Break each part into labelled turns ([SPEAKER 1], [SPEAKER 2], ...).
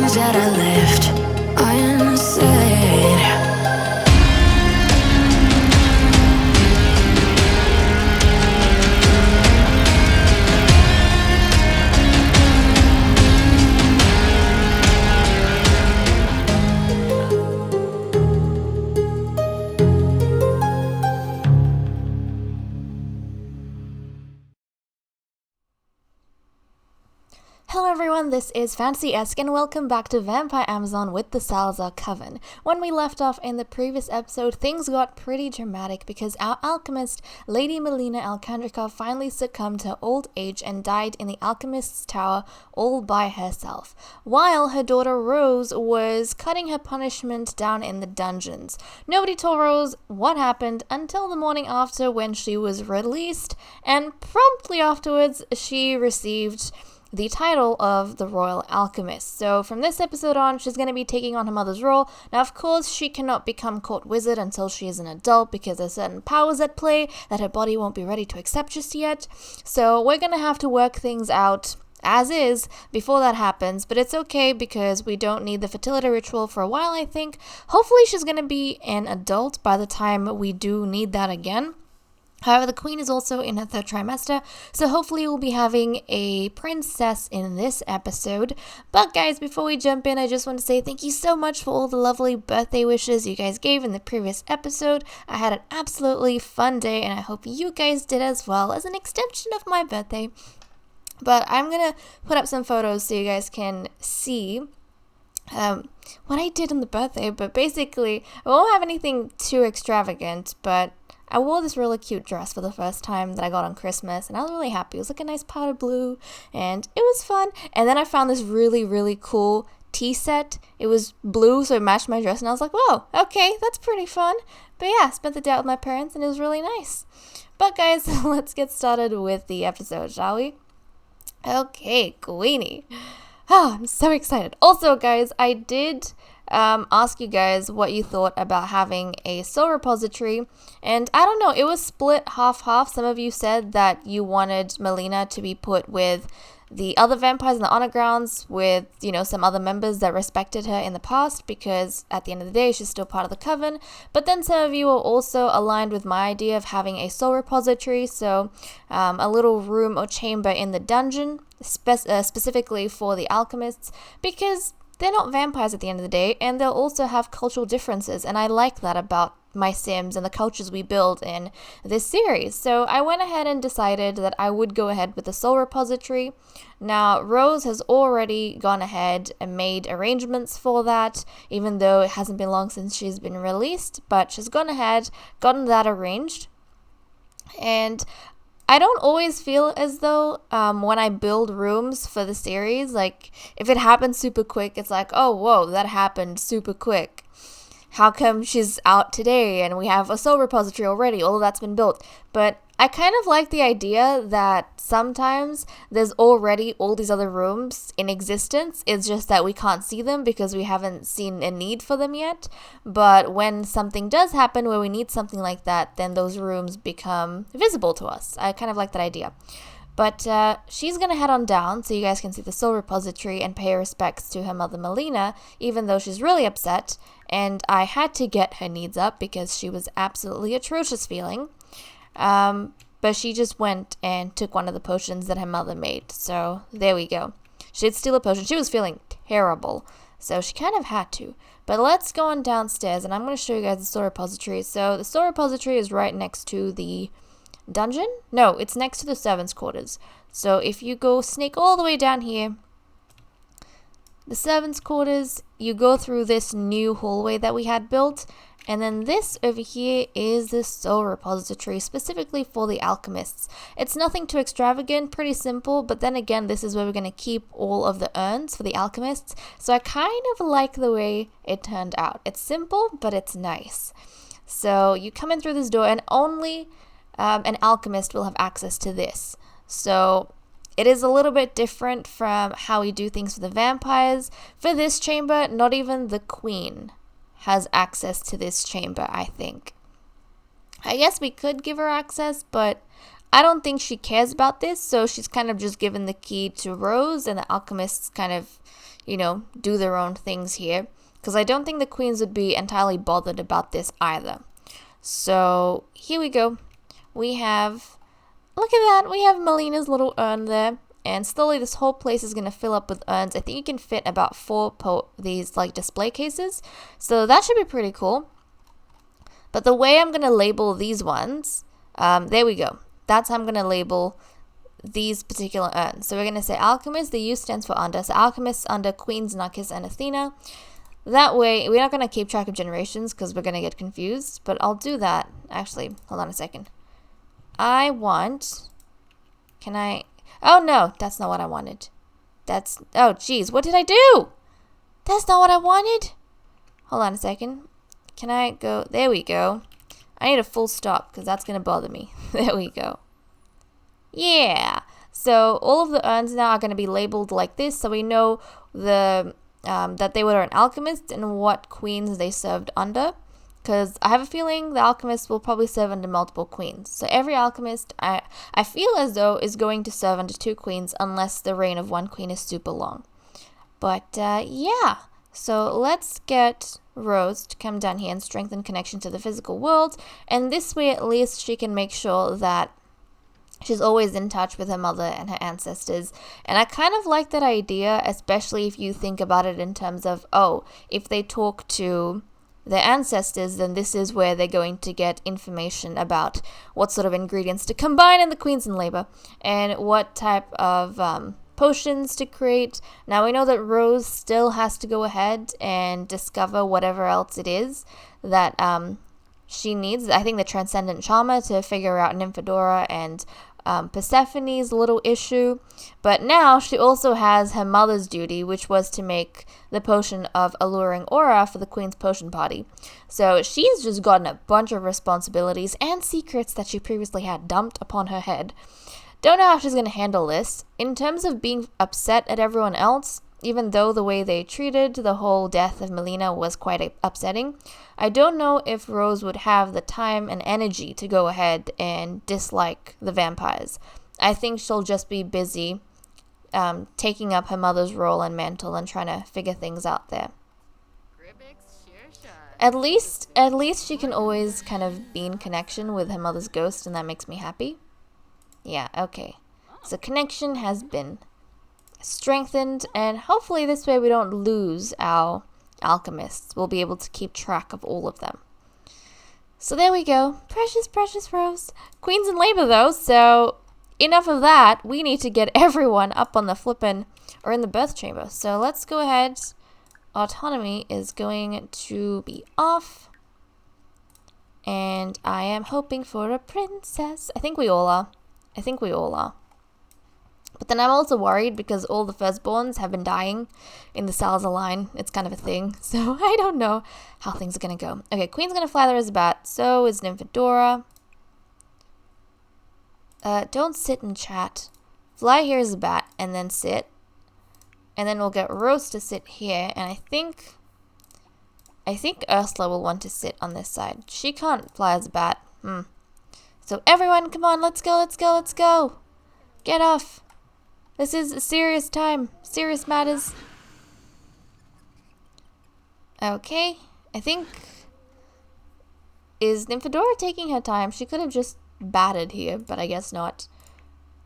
[SPEAKER 1] things that I left unsaid.
[SPEAKER 2] Hello everyone, this is FantasyEsque and welcome back to Vampire Amazon with the Salazar Coven. When we left off in the previous episode, things got pretty dramatic because our alchemist, Lady Melina Alcandrica, finally succumbed to old age and died in the alchemist's tower all by herself, while her daughter Rose was cutting her punishment down in the dungeons. Nobody told Rose what happened until the morning after when she was released, and promptly afterwards she received the title of the Royal Alchemist. So from this episode on, she's going to be taking on her mother's role. Now, of course, she cannot become court wizard until she is an adult because there's certain powers at play that her body won't be ready to accept just yet. So we're going to have to work things out as is before that happens, but it's okay because we don't need the fertility ritual for a while, I think. Hopefully she's going to be an adult by the time we do need that again. However, the queen is also in her third trimester, so hopefully we'll be having a princess in this episode. But guys, before we jump in, I just want to say thank you so much for all the lovely birthday wishes you guys gave in the previous episode. I had an absolutely fun day, and I hope you guys did as well, as an extension of my birthday. But I'm going to put up some photos so you guys can see what I did on the birthday. But basically, I won't have anything too extravagant, but I wore this really cute dress for the first time that I got on Christmas, and I was really happy. It was like a nice powder blue, and it was fun. And then I found this really, really cool tea set. It was blue, so it matched my dress, and I was like, whoa, okay, that's pretty fun. But yeah, I spent the day out with my parents, and it was really nice. But guys, let's get started with the episode, shall we? Okay, Queenie. Oh, I'm so excited. Also, guys, I did ask you guys what you thought about having a soul repository, and I don't know, it was split half-half. Some of you said that you wanted Melina to be put with the other vampires in the honor grounds with, you know, some other members that respected her in the past, because at the end of the day she's still part of the coven. But then some of you are also aligned with my idea of having a soul repository, so a little room or chamber in the dungeon specifically for the alchemists, because they're not vampires at the end of the day, and they'll also have cultural differences, and I like that about my Sims and the cultures we build in this series. So I went ahead and decided that I would go ahead with the soul repository. Now, Rose has already gone ahead and made arrangements for that, even though it hasn't been long since she's been released, but she's gone ahead, gotten that arranged. And I don't always feel as though when I build rooms for the series, like if it happens super quick, it's like, oh, whoa, that happened super quick. How come she's out today and we have a soul repository already? All of that's been built. But I kind of like the idea that sometimes there's already all these other rooms in existence. It's just that we can't see them because we haven't seen a need for them yet. But when something does happen where we need something like that, then those rooms become visible to us. I kind of like that idea. But she's going to head on down so you guys can see the soul repository and pay her respects to her mother Melina, even though she's really upset. And I had to get her needs up because she was absolutely atrocious feeling. But she just went and took one of the potions that her mother made. So there we go. She did steal a potion. She was feeling terrible. So she kind of had to. But let's go on downstairs and I'm going to show you guys the soul repository. So the soul repository is right next to the dungeon? No, it's next to the servants' quarters. So if you go snake all the way down here, the servants' quarters, you go through this new hallway that we had built, and then this over here is the soul repository specifically for the alchemists. It's nothing too extravagant, pretty simple, but then again, this is where we're going to keep all of the urns for the alchemists. So I kind of like the way it turned out. It's simple, but it's nice. So you come in through this door, and only an alchemist will have access to this. So it is a little bit different from how we do things for the vampires. For this chamber, not even the queen has access to this chamber, I think. I guess we could give her access, but I don't think she cares about this, so she's kind of just given the key to Rose, and the alchemists kind of, you know, do their own things here. Because I don't think the queens would be entirely bothered about this either. So here we go. We have, look at that, we have Melina's little urn there. And slowly this whole place is going to fill up with urns. I think you can fit about 4 these like display cases. So that should be pretty cool. But the way I'm going to label these ones, there we go. That's how I'm going to label these particular urns. So we're going to say Alchemist. The U stands for under. So Alchemist under Queens, Narcissa, and Athena. That way, we're not going to keep track of generations because we're going to get confused. But I'll do that. Actually, hold on a second. I want... Can I... Oh, no, that's not what I wanted. That's... Oh, geez, what did I do? That's not what I wanted. Hold on a second. Can I go... There we go. I need a full stop because that's going to bother me. There we go. Yeah. So all of the urns now are going to be labeled like this. So we know the that they were an alchemist and what queens they served under. Because I have a feeling the alchemist will probably serve under multiple queens. So every alchemist, I feel as though, is going to serve under 2 queens unless the reign of one queen is super long. But yeah, so let's get Rose to come down here and strengthen connection to the physical world. And this way at least she can make sure that she's always in touch with her mother and her ancestors. And I kind of like that idea, especially if you think about it in terms of, oh, if they talk to their ancestors, then this is where they're going to get information about what sort of ingredients to combine in the Queens in Labor and what type of potions to create. Now we know that Rose still has to go ahead and discover whatever else it is that she needs. I think the Transcendent Charmer to figure out Nymphadora and Persephone's little issue. But now she also has her mother's duty, which was to make the potion of Alluring Aura for the Queen's Potion Party. So she's just gotten a bunch of responsibilities and secrets that she previously had dumped upon her head. Don't know how she's going to handle this. In terms of being upset at everyone else, even though the way they treated the whole death of Melina was quite upsetting, I don't know if Rose would have the time and energy to go ahead and dislike the vampires. I think she'll just be busy taking up her mother's role and mantle and trying to figure things out there. At least she can always kind of be in connection with her mother's ghost, and that makes me happy. Yeah, okay. So connection has been strengthened, and hopefully this way we don't lose our alchemists. We'll be able to keep track of all of them. So there we go. Precious, precious Rose. Queen's in labor though, so enough of that. We need to get everyone up on the flippin' or in the birth chamber. So let's go ahead. Autonomy is going to be off. And I am hoping for a princess. I think we all are. But then I'm also worried because all the firstborns have been dying in the Salazar line. It's kind of a thing. So I don't know how things are going to go. Okay, Queen's going to fly there as a bat. So is Nymphadora. Don't sit and chat. Fly here as a bat and then sit. And then we'll get Rose to sit here. And I think Ursula will want to sit on this side. She can't fly as a bat. So everyone, come on, let's go, let's go, let's go. Get off. This is a serious time. Serious matters. Okay. I think... Is Nymphadora taking her time? She could have just batted here, but I guess not.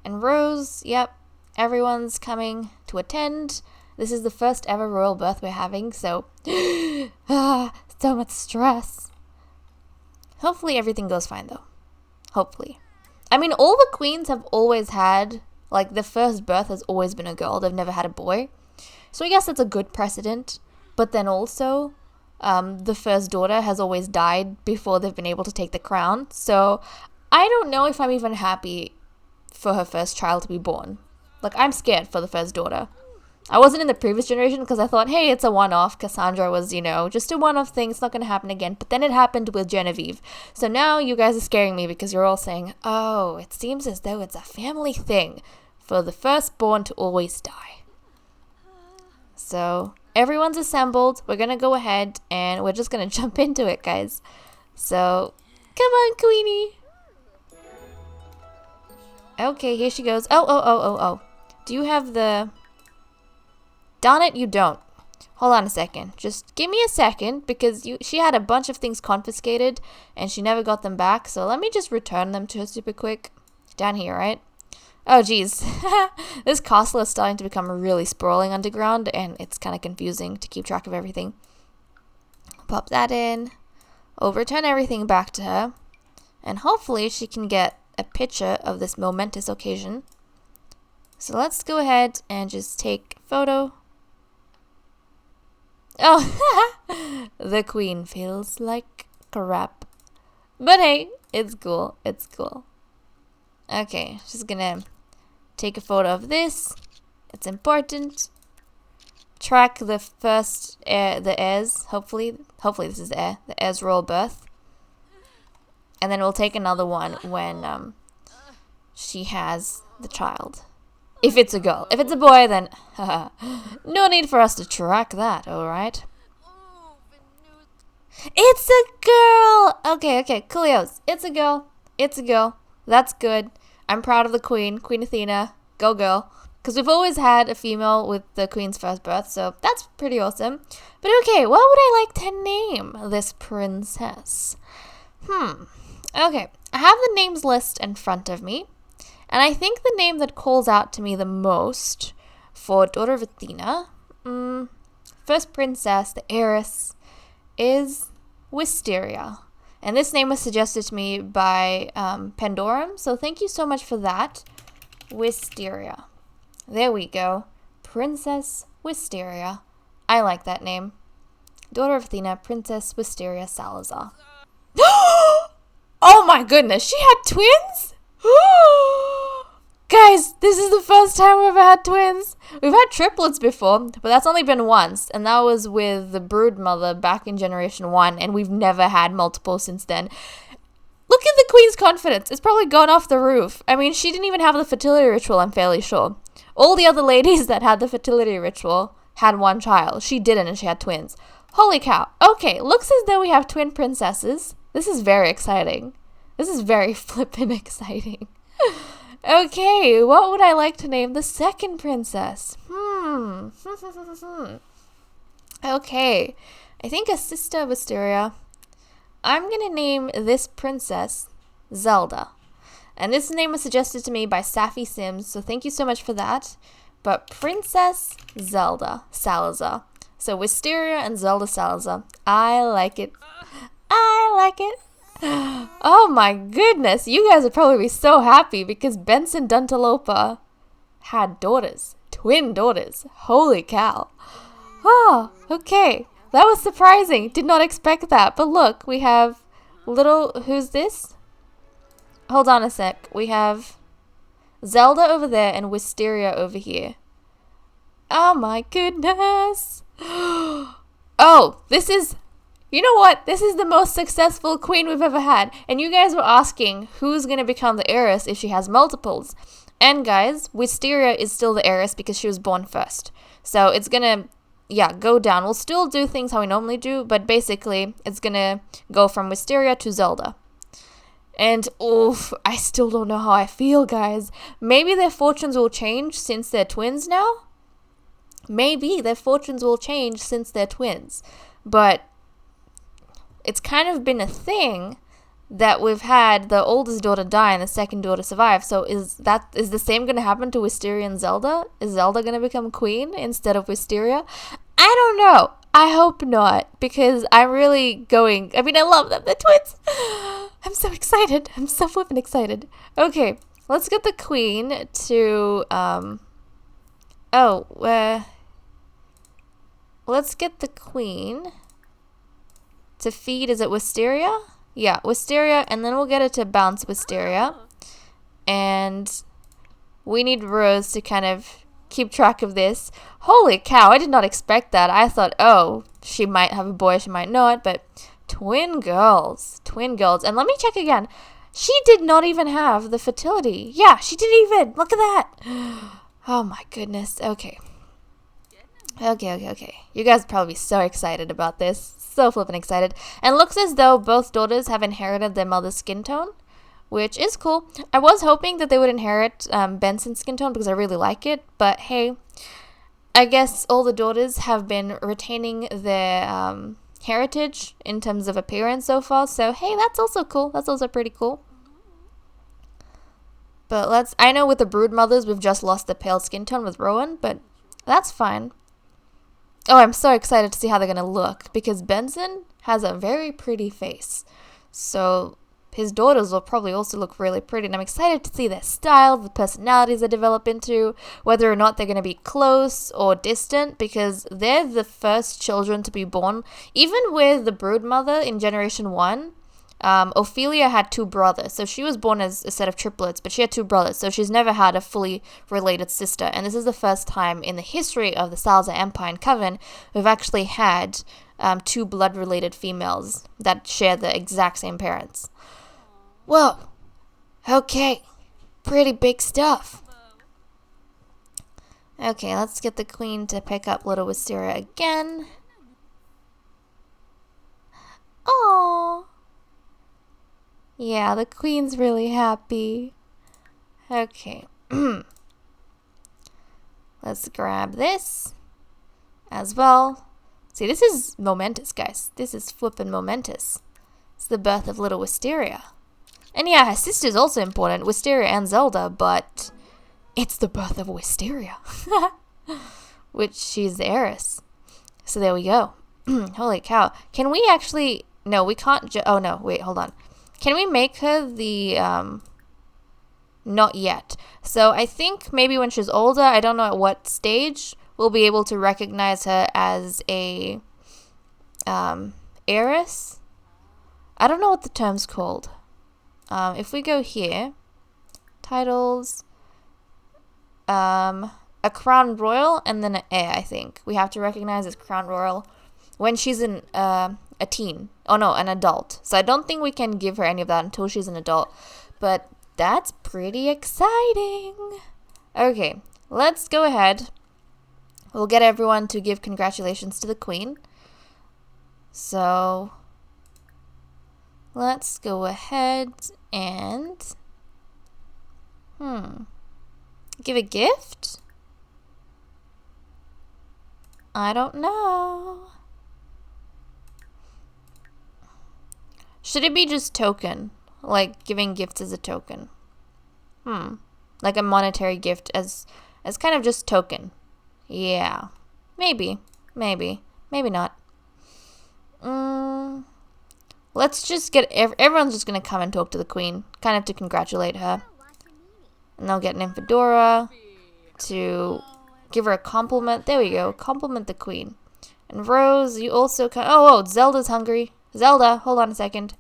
[SPEAKER 2] And Rose, yep. Everyone's coming to attend. This is the first ever royal birth we're having, so... so much stress. Hopefully everything goes fine, though. Hopefully. I mean, all the queens have always had... Like, the first birth has always been a girl. They've never had a boy. So I guess that's a good precedent. But then also, the first daughter has always died before they've been able to take the crown. So I don't know if I'm even happy for her first child to be born. Like, I'm scared for the first daughter. I wasn't in the previous generation because I thought, hey, it's a one-off. Cassandra was, just a one-off thing. It's not going to happen again. But then it happened with Genevieve. So now you guys are scaring me because you're all saying, oh, it seems as though it's a family thing for the firstborn to always die. So everyone's assembled. We're going to go ahead and we're just going to jump into it, guys. So come on, Queenie. Okay, here she goes. Oh. Do you have the... Darn it, you don't. Hold on a second. Just give me a second, because she had a bunch of things confiscated and she never got them back. So let me just return them to her super quick. Down here, right? Oh, geez. This castle is starting to become really sprawling underground, and it's kind of confusing to keep track of everything. Pop that in. We'll return everything back to her, and hopefully she can get a picture of this momentous occasion. So let's go ahead and just take a photo. Oh, the queen feels like crap. But hey, it's cool. It's cool. Okay, just gonna take a photo of this. It's important. Track the first heir, the heirs. Hopefully this is the heir. The heir's royal birth. And then we'll take another one when she has the child. If it's a girl. If it's a boy, then no need for us to track that, alright? It's a girl! Okay, coolios. It's a girl. It's a girl. That's good. I'm proud of the queen. Queen Athena. Go girl. Because we've always had a female with the queen's first birth, so that's pretty awesome. But okay, what would I like to name this princess? Okay, I have the names list in front of me. And I think the name that calls out to me the most for daughter of Athena, first princess, the heiress, is Wisteria. And this name was suggested to me by Pandorum, so thank you so much for that. Wisteria. There we go. Princess Wisteria. I like that name. Daughter of Athena, Princess Wisteria Salazar. Oh my goodness, she had twins? Guys, this is the first time we've ever had twins. We've had triplets before, but that's only been once, and that was with the brood mother back in Generation 1, and we've never had multiple since then. Look at the queen's confidence. It's probably gone off the roof. I mean, she didn't even have the fertility ritual, I'm fairly sure. All the other ladies that had the fertility ritual had one child. She didn't, and she had twins. Holy cow. Okay, looks as though we have twin princesses. This is very exciting. This is very flippin' exciting. Okay, what would I like to name the second princess? Okay, I think a sister of Wisteria. I'm gonna name this princess Zelda. And this name was suggested to me by Safi Sims, so thank you so much for that. But Princess Zelda Salazar. So Wisteria and Zelda Salazar. I like it. I like it. Oh my goodness, you guys would probably be so happy because Benson Duntalopa had daughters, twin daughters. Holy cow. Oh, okay. That was surprising. Did not expect that. But look, we have little, who's this? Hold on a sec. We have Zelda over there and Wisteria over here. Oh my goodness. Oh, this is... You know what? This is the most successful queen we've ever had. And you guys were asking who's going to become the heiress if she has multiples. And guys, Wisteria is still the heiress because she was born first. So it's going to, go down. We'll still do things how we normally do, but basically it's going to go from Wisteria to Zelda. And, oof, I still don't know how I feel, guys. Maybe their fortunes will change since they're twins now? Maybe their fortunes will change since they're twins. But... it's kind of been a thing that we've had the oldest daughter die and the second daughter survive. So is the same going to happen to Wisteria and Zelda? Is Zelda going to become queen instead of Wisteria? I don't know. I hope not, because I'm really going... I mean, I love them. They're twins. I'm so excited. I'm so flippin' excited. Okay, let's get the queen to... let's get the queen... to feed, is it Wisteria? Yeah, Wisteria, and then we'll get it to bounce Wisteria. And we need Rose to kind of keep track of this. Holy cow, I did not expect that. I thought, oh, she might have a boy, she might not, but twin girls. Twin girls. And let me check again. She did not even have the fertility. Yeah, she didn't even. Look at that. Oh my goodness. Okay. Okay. You guys are probably so excited about this. So flippin' excited. And looks as though both daughters have inherited their mother's skin tone, which is cool. I was hoping that they would inherit Benson's skin tone because I really like it. But hey, I guess all the daughters have been retaining their heritage in terms of appearance so far. So, hey, that's also cool. That's also pretty cool. But I know with the brood mothers, we've just lost the pale skin tone with Rowan, but that's fine. Oh, I'm so excited to see how they're going to look, because Benson has a very pretty face. So his daughters will probably also look really pretty, and I'm excited to see their style, the personalities they develop into, whether or not they're going to be close or distant, because they're the first children to be born. Even with the brood mother in Generation 1, Ophelia had 2 brothers, so she was born as a set of triplets, but she had 2 brothers, so she's never had a fully related sister, and this is the first time in the history of the Salazar Empire and Coven we've actually had 2 blood-related females that share the exact same parents. Whoa, okay, pretty big stuff. Okay, let's get the queen to pick up little Wisteria again. Aww. Yeah, the queen's really happy. Okay. Let's grab this as well. See, this is momentous, guys. This is flippin' momentous. It's the birth of little Wisteria. And yeah, her sister's also important, Wisteria and Zelda, but it's the birth of Wisteria. Which she's the heiress. So there we go. Holy cow. Can we actually... No, we can't... Oh, no. Wait, hold on. Can we make her the... Not yet. So I think maybe when she's older, I don't know at what stage, we'll be able to recognize her as a heiress. I don't know what the term's called. If we go here, titles, a crown royal, and then an heir, I think. We have to recognize as crown royal when she's a teen. Oh no, an adult. So I don't think we can give her any of that until she's an adult. But that's pretty exciting. Okay, let's go ahead. We'll get everyone to give congratulations to the queen. So let's go ahead and give a gift? I don't know. Should it be just token? Like giving gifts as a token? Like a monetary gift as kind of just token. Yeah. Maybe not. Let's just get everyone's just gonna come and talk to the queen, kind of to congratulate her. And they'll get an Infodora to give her a compliment. There we go. Compliment the queen. And Rose, you also can... Oh, Zelda's hungry. Zelda, hold on a second.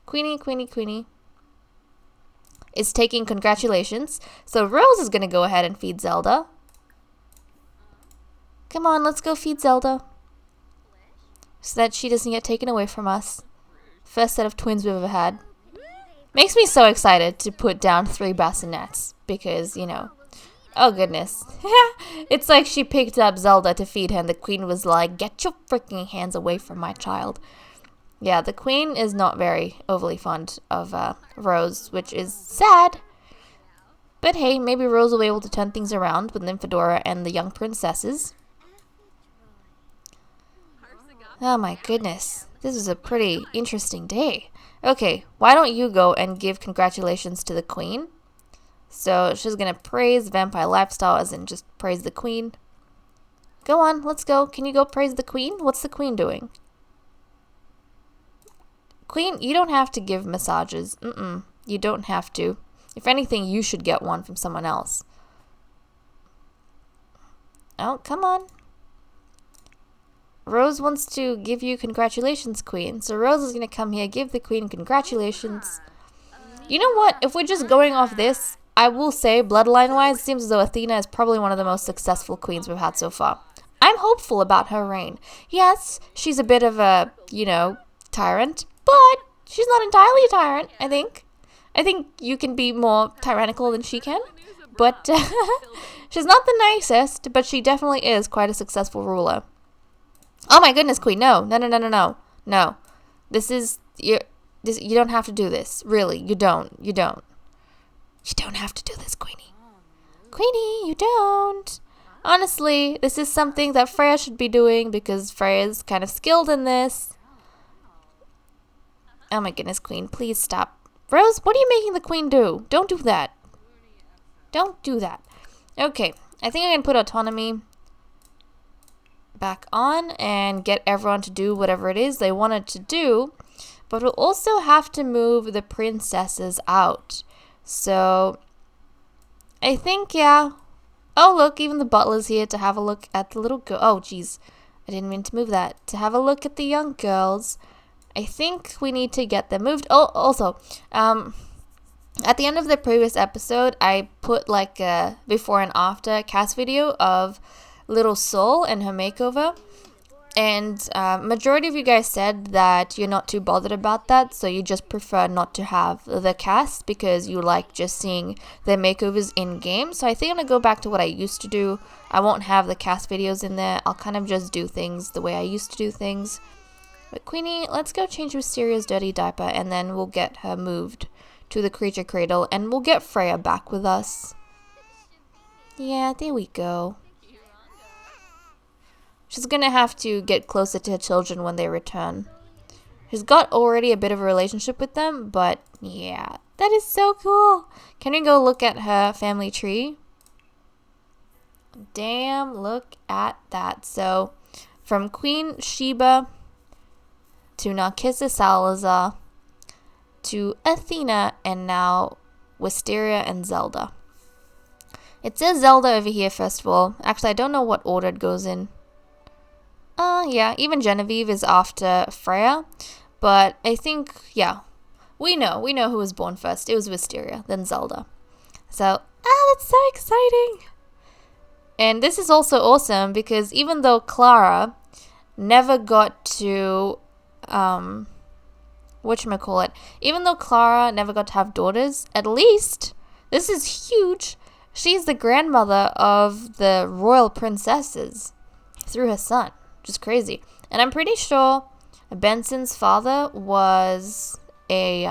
[SPEAKER 2] Queenie is taking congratulations. So Rose is going to go ahead and feed Zelda. Come on, let's go feed Zelda. So that she doesn't get taken away from us. First set of twins we've ever had. Makes me so excited to put down 3 bassinets. Because, you know... Oh, goodness. It's like she picked up Zelda to feed her and the queen was like, get your freaking hands away from my child. Yeah, the queen is not very overly fond of Rose, which is sad. But hey, maybe Rose will be able to turn things around with Nymphadora and the young princesses. Oh my goodness. This is a pretty interesting day. Okay, why don't you go and give congratulations to the queen? So she's going to praise vampire lifestyle as in just praise the queen. Go on, let's go. Can you go praise the queen? What's the queen doing? Queen, you don't have to give massages. You don't have to. If anything, you should get one from someone else. Oh, come on. Rose wants to give you congratulations, queen. So Rose is going to come here, give the queen congratulations. You know what? If we're just going off this, I will say, bloodline-wise, it seems as though Athena is probably one of the most successful queens we've had so far. I'm hopeful about her reign. Yes, she's a bit of a, you know, tyrant, but she's not entirely a tyrant, I think. I think you can be more tyrannical than she can. But she's not the nicest, but she definitely is quite a successful ruler. Oh my goodness, queen, no. No. This is, you don't have to do this. Really, you don't. You don't have to do this, Queenie. Queenie, you don't. Honestly, this is something that Freya should be doing because Freya is kind of skilled in this. Oh my goodness, Queen, please stop. Rose, what are you making the Queen do? Don't do that. Don't do that. Okay, I think I can put autonomy back on and get everyone to do whatever it is they wanted to do. But we'll also have to move the princesses out. So, I think, yeah. Oh, look, even the butler's here to have a look at the little girl. Oh, jeez. I didn't mean to move that. To have a look at the young girls. I think we need to get them moved. Oh, also, at the end of the previous episode, I put like a before and after cast video of little Soul and her makeover. And majority of you guys said that you're not too bothered about that, so you just prefer not to have the cast because you like just seeing their makeovers in game. So I think I'm going to go back to what I used to do. I won't have the cast videos in there. I'll kind of just do things the way I used to do things. But Queenie, let's go change Wisteria's dirty diaper and then we'll get her moved to the creature cradle and we'll get Freya back with us. Yeah, there we go. She's gonna have to get closer to her children when they return. She's got already a bit of a relationship with them, but yeah, that is so cool. Can we go look at her family tree? Damn, look at that. So, from Queen Sheba to Narcissa Salazar to Athena and now Wisteria and Zelda. It says Zelda over here first of all. Actually, I don't know what order it goes in. Yeah, even Genevieve is after Freya, but I think, yeah, we know who was born first. It was Wisteria, then Zelda. So, that's so exciting. And this is also awesome because even though Clara never got to, even though Clara never got to have daughters, at least, this is huge, she's the grandmother of the royal princesses through her son. Just crazy. And I'm pretty sure Benson's father was a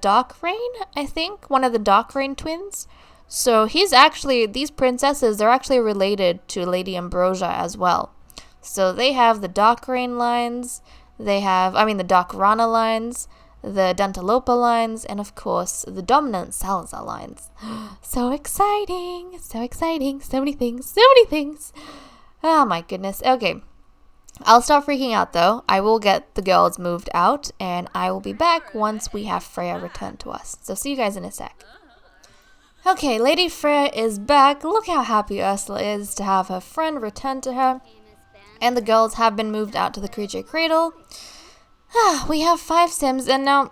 [SPEAKER 2] Dark Reign, I think, one of the Dark Reign twins. So these princesses, they're actually related to Lady Ambrosia as well. So they have the Dark Reign lines, the Dark Rana lines, the Dantalopa lines, and of course the dominant Salazar lines. So exciting, so many things. Oh my goodness. Okay. I'll stop freaking out though. I will get the girls moved out and I will be back once we have Freya return to us. So see you guys in a sec. Okay, Lady Freya is back. Look how happy Ursula is to have her friend return to her. And the girls have been moved out to the creature cradle. We have 5 Sims and now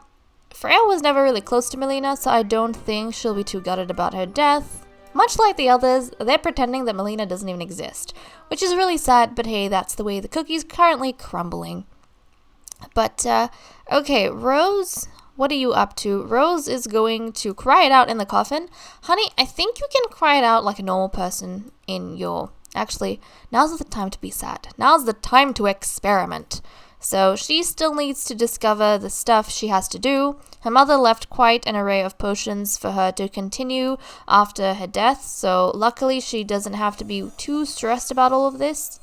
[SPEAKER 2] Freya was never really close to Melina, so I don't think she'll be too gutted about her death. Much like the others, they're pretending that Melina doesn't even exist, which is really sad, but hey, that's the way the cookie's currently crumbling. But, okay, Rose, what are you up to? Rose is going to cry it out in the coffin. Honey, I think you can cry it out like a normal person in your... Actually, now's the time to be sad. Now's the time to experiment. So she still needs to discover the stuff she has to do. Her mother left quite an array of potions for her to continue after her death, so luckily she doesn't have to be too stressed about all of this.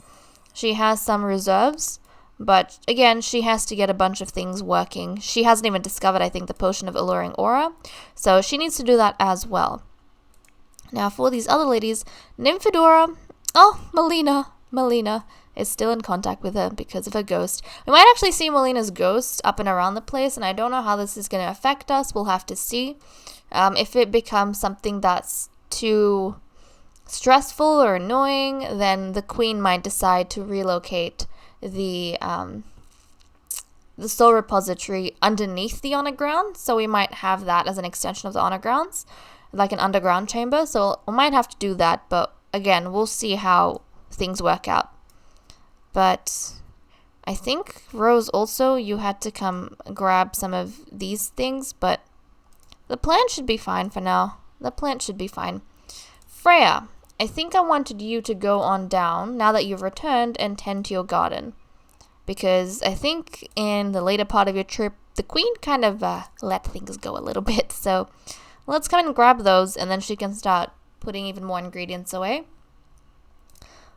[SPEAKER 2] She has some reserves, but again, she has to get a bunch of things working. She hasn't even discovered, I think, the potion of alluring aura, so she needs to do that as well. Now for these other ladies, Nymphadora, Melina is still in contact with her because of her ghost. We might actually see Melina's ghost up and around the place, and I don't know how this is going to affect us. We'll have to see. If it becomes something that's too stressful or annoying, then the queen might decide to relocate the soul repository underneath the honor ground. So we might have that as an extension of the honor grounds, like an underground chamber. So we might have to do that, but again, we'll see how things work out. But I think, Rose, also you had to come grab some of these things, but the plant should be fine for now. The plant should be fine. Freya, I think I wanted you to go on down, now that you've returned, and tend to your garden. Because I think in the later part of your trip, the queen kind of let things go a little bit. So let's come and grab those, and then she can start putting even more ingredients away.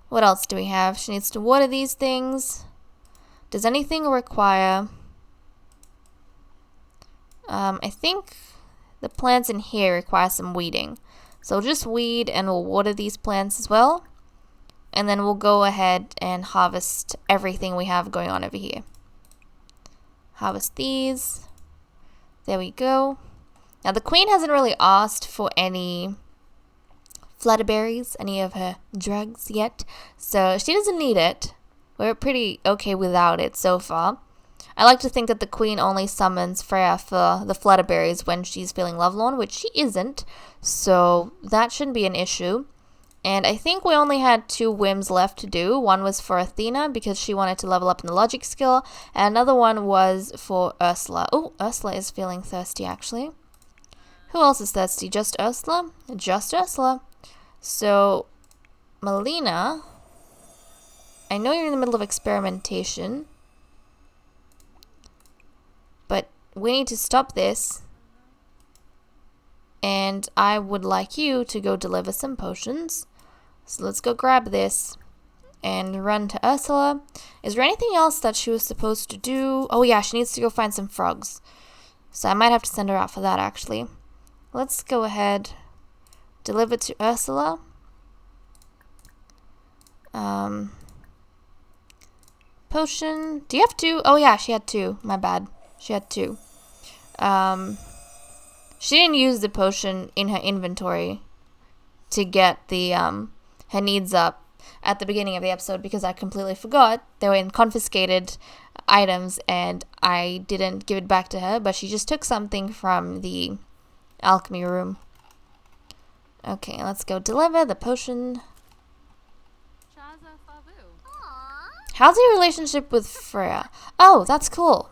[SPEAKER 2] What else do we have? She needs to water these things. Does anything require... I think the plants in here require some weeding. So we'll just weed and we'll water these plants as well. And then we'll go ahead and harvest everything we have going on over here. Harvest these. There we go. Now the queen hasn't really asked for any flutterberries, any of her drugs yet. So she doesn't need it. We're pretty okay without it so far. I like to think that the queen only summons Freya for the flutterberries when she's feeling lovelorn, which she isn't. So that shouldn't be an issue. And I think we only had 2 whims left to do. One was for Athena because she wanted to level up in the logic skill. And another one was for Ursula. Oh, Ursula is feeling thirsty actually. Who else is thirsty? Just Ursula? Just Ursula. So, Melina, I know you're in the middle of experimentation. But we need to stop this. And I would like you to go deliver some potions. So let's go grab this and run to Ursula. Is there anything else that she was supposed to do? Oh yeah, she needs to go find some frogs. So I might have to send her out for that actually. Let's go ahead, deliver to Ursula. Potion. Do you have 2? Oh yeah, she had 2. My bad. She had 2. She didn't use the potion in her inventory to get the her needs up at the beginning of the episode because I completely forgot. They were in confiscated items and I didn't give it back to her, but she just took something from the alchemy room. Okay, let's go deliver the potion. How's your relationship with Freya? Oh, that's cool.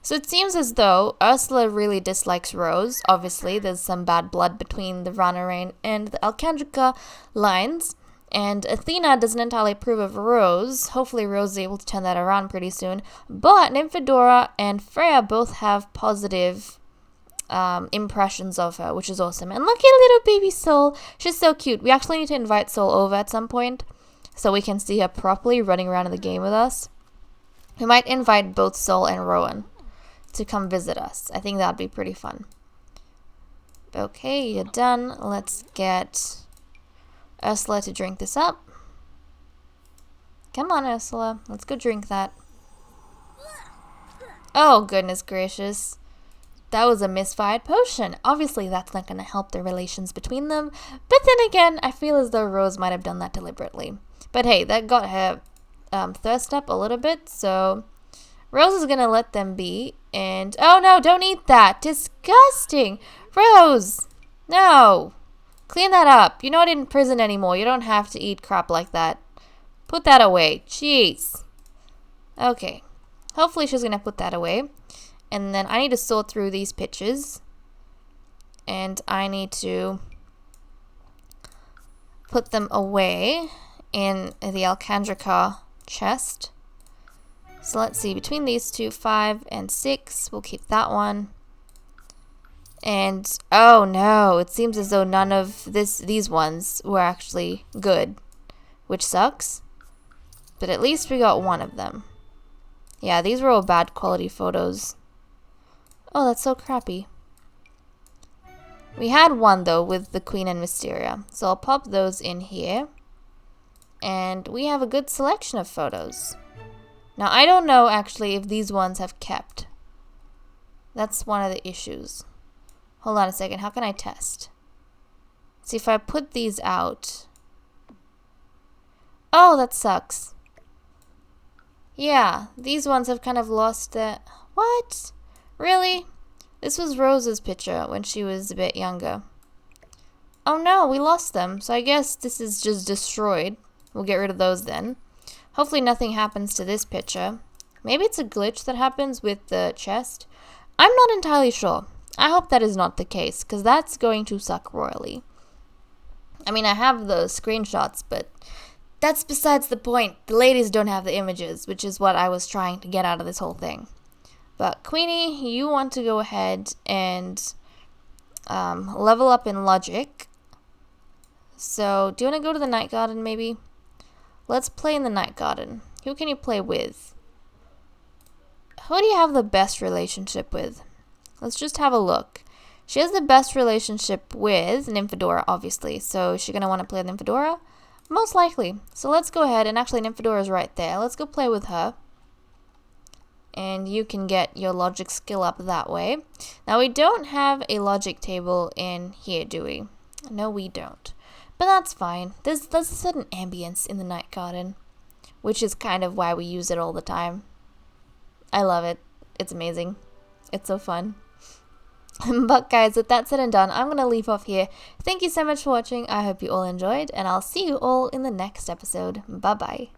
[SPEAKER 2] So it seems as though Ursula really dislikes Rose. Obviously, there's some bad blood between the Vanarane and the Alcandrica lines. And Athena doesn't entirely approve of Rose. Hopefully Rose is able to turn that around pretty soon. But Nymphadora and Freya both have positive impressions of her, which is awesome. And look at little baby Soul. She's so cute. We actually need to invite Soul over at some point so we can see her properly running around in the game with us. We might invite both Soul and Rowan to come visit us. I think that'd be pretty fun. Okay, you're done. Let's get Ursula to drink this up. Come on, Ursula. Let's go drink that. Oh, goodness gracious. That was a misfired potion. Obviously, that's not going to help the relations between them. But then again, I feel as though Rose might have done that deliberately. But hey, that got her thirst up a little bit, so Rose is going to let them be. And, oh no, don't eat that. Disgusting. Rose, no. Clean that up. You're not in prison anymore. You don't have to eat crap like that. Put that away. Jeez. Okay. Hopefully she's going to put that away. And then I need to sort through these pictures. And I need to put them away in the Alcandrica chest. So let's see, between these two, 5 and 6, we'll keep that one. And, oh no, it seems as though none of these ones were actually good, which sucks. But at least we got one of them. Yeah, these were all bad quality photos. Oh, that's so crappy. We had one, though, with the Queen and Mysteria. So I'll pop those in here. And we have a good selection of photos. Now, I don't know, actually, if these ones have kept. That's one of the issues. Hold on a second. How can I test? See, if I put these out. Oh, that sucks. Yeah, these ones have kind of lost their... What? Really? This was Rose's picture when she was a bit younger. Oh no, we lost them. So I guess this is just destroyed. We'll get rid of those then. Hopefully nothing happens to this picture. Maybe it's a glitch that happens with the chest. I'm not entirely sure. I hope that is not the case, because that's going to suck royally. I mean, I have the screenshots, but that's besides the point. The ladies don't have the images, which is what I was trying to get out of this whole thing. But Queenie, you want to go ahead and level up in logic. So, do you want to go to the night garden maybe? Let's play in the night garden. Who can you play with? Who do you have the best relationship with? Let's just have a look. She has the best relationship with Nymphadora, obviously. So is she going to want to play with Nymphadora? Most likely. So let's go ahead, and actually Nymphadora is right there. Let's go play with her. And you can get your logic skill up that way. Now we don't have a logic table in here, do we? No, we don't. But that's fine. There's a certain ambience in the night garden, which is kind of why we use it all the time. I love it. It's amazing. It's so fun. But guys, with that said and done, I'm going to leave off here. Thank you so much for watching. I hope you all enjoyed, and I'll see you all in the next episode. Bye-bye.